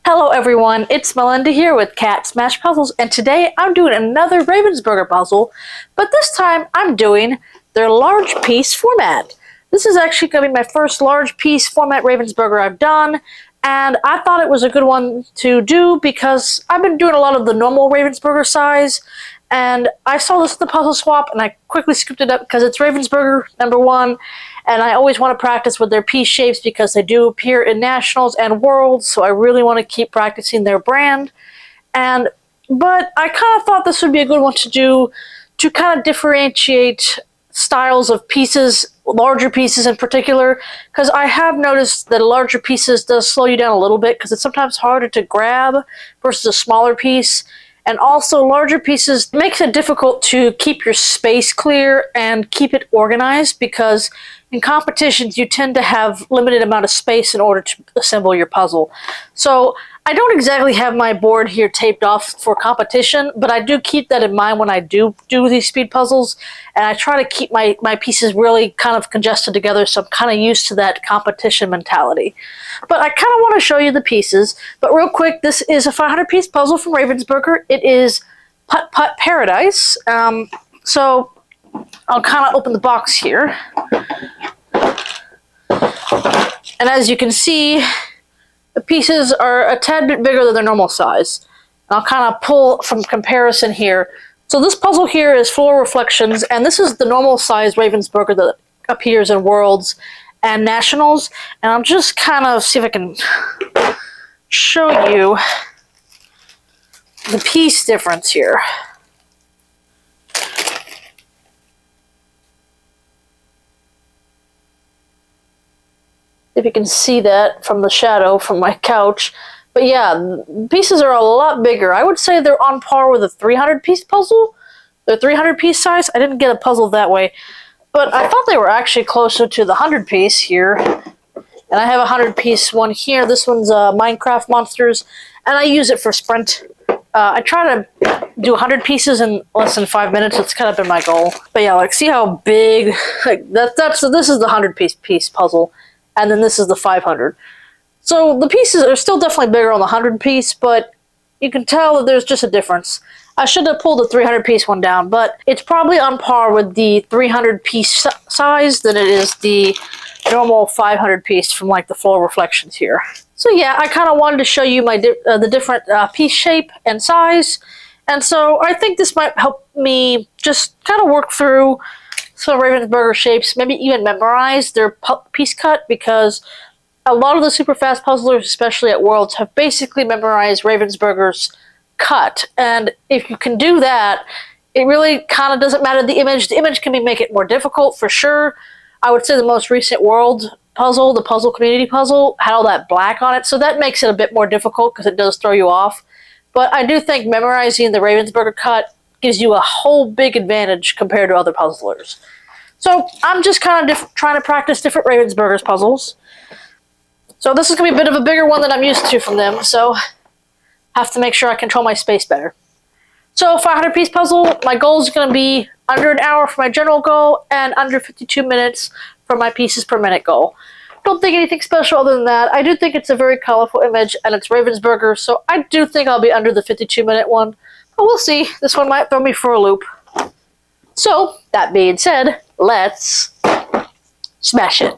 Hello everyone, it's Melinda here with CatSmashPuzzles, and today I'm doing another Ravensburger puzzle, but this time I'm doing their large piece format. This is actually going to be my first large piece format Ravensburger I've done, and I thought it was a good one to do because I've been doing a lot of the normal Ravensburger size, and I saw this at the puzzle swap and I quickly scooped it up because it's Ravensburger #1. And I always want to practice with their piece shapes because they do appear in nationals and worlds, so I really want to keep practicing their brand. But I kind of thought this would be a good one to do to kind of differentiate styles of pieces, larger pieces in particular, because I have noticed that larger pieces does slow you down a little bit because it's sometimes harder to grab versus a smaller piece. And also, larger pieces makes it difficult to keep your space clear and keep it organized because in competitions you tend to have limited amount of space in order to assemble your puzzle. So I don't exactly have my board here taped off for competition, but I do keep that in mind when I do these speed puzzles, and I try to keep my pieces really kind of congested together, so I'm kind of used to that competition mentality. But I kind of want to show you the pieces, but real quick, this is a 500-piece puzzle from Ravensburger. It is Putt Putt Paradise. So I'll kind of open the box here. And as you can see, the pieces are a tad bit bigger than their normal size. And I'll kind of pull from comparison here. So this puzzle here is Floor Reflections, and this is the normal size Ravensburger that appears in Worlds and Nationals. And I'll just kind of see if I can show you the piece difference here. If you can see that from the shadow from my couch. But yeah, pieces are a lot bigger. I would say they're on par with a 300-piece puzzle. They're 300-piece size. I didn't get a puzzle that way, but I thought they were actually closer to the 100-piece here. And I have a 100-piece one here. This one's Minecraft Monsters, and I use it for Sprint. I try to do 100 pieces in less than 5 minutes. That's kind of been my goal. But yeah, like see how big, like this is the 100-piece puzzle. And then this is the 500. So the pieces are still definitely bigger on the 100-piece, but you can tell that there's just a difference. I should have pulled the 300-piece one down, but it's probably on par with the 300-piece size than it is the normal 500-piece from like the Floor Reflections here. So yeah, I kind of wanted to show you my the different piece shape and size. And so I think this might help me just kind of work through some Ravensburger shapes, maybe even memorize their piece cut, because a lot of the super fast puzzlers, especially at Worlds, have basically memorized Ravensburger's cut. And if you can do that, it really kind of doesn't matter the image. The image can make it more difficult for sure. I would say the most recent World puzzle, the Puzzle Community puzzle, had all that black on it, so that makes it a bit more difficult because it does throw you off. But I do think memorizing the Ravensburger cut gives you a whole big advantage compared to other puzzlers. So I'm just kind of trying to practice different Ravensburger's puzzles. So this is going to be a bit of a bigger one than I'm used to from them, so I have to make sure I control my space better. So 500-piece puzzle, my goal is going to be under an hour for my general goal and under 52 minutes for my pieces per minute goal. Don't think anything special other than that. I do think it's a very colorful image and it's Ravensburger, so I do think I'll be under the 52-minute one. But we'll see. This one might throw me for a loop. So, that being said, let's smash it.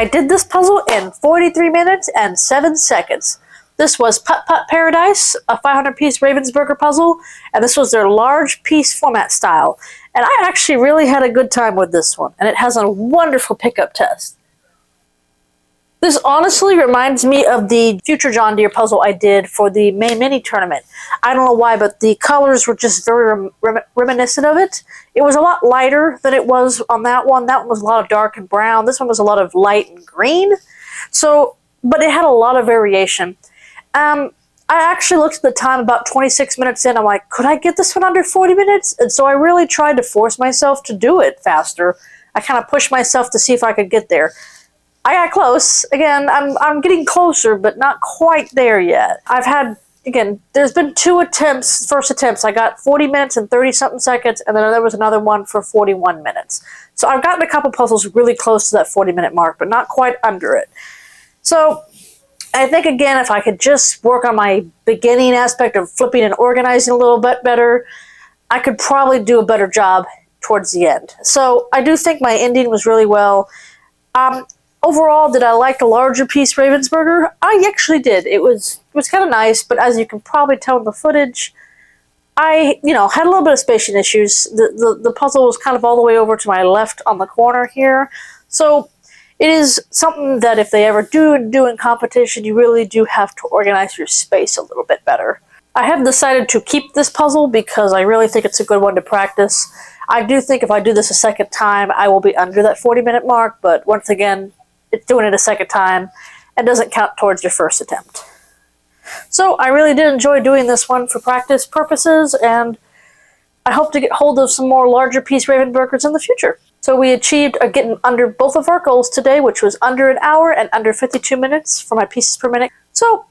I did this puzzle in 43 minutes and 7 seconds. This was Putt Putt Paradise, a 500-piece Ravensburger puzzle, and this was their large piece format style. And I actually really had a good time with this one, and it has a wonderful pickup test. This honestly reminds me of the Future John Deere puzzle I did for the May Mini tournament. I don't know why, but the colors were just very reminiscent of it. It was a lot lighter than it was on that one. That one was a lot of dark and brown. This one was a lot of light and green. So, but it had a lot of variation. I actually looked at the time about 26 minutes in. I'm like, could I get this one under 40 minutes? And so I really tried to force myself to do it faster. I kind of pushed myself to see if I could get there. I got close. Again, I'm getting closer, but not quite there yet. I've had, again, there's been 2 attempts, first attempts. I got 40 minutes and 30-something seconds, and then there was another one for 41 minutes. So I've gotten a couple puzzles really close to that 40-minute mark, but not quite under it. So I think, again, if I could just work on my beginning aspect of flipping and organizing a little bit better, I could probably do a better job towards the end. So I do think my ending was really well. Overall, did I like the larger piece Ravensburger? I actually did. It was kind of nice, but as you can probably tell in the footage, I, had a little bit of spacing issues. The puzzle was kind of all the way over to my left on the corner here. So it is something that if they ever do in competition, you really do have to organize your space a little bit better. I have decided to keep this puzzle because I really think it's a good one to practice. I do think if I do this a second time, I will be under that 40-minute mark, but once again, it's doing it a second time and doesn't count towards your first attempt. So I really did enjoy doing this one for practice purposes, and I hope to get hold of some more larger piece Ravensburgers in the future. So we achieved getting under both of our goals today, which was under an hour and under 52 minutes for my pieces per minute. So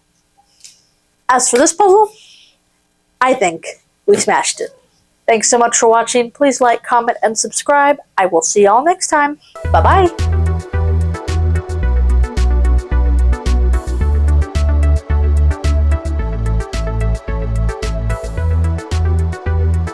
as for this puzzle, I think we smashed it. Thanks so much for watching. Please like, comment, and subscribe. I will see y'all next time. Bye-bye.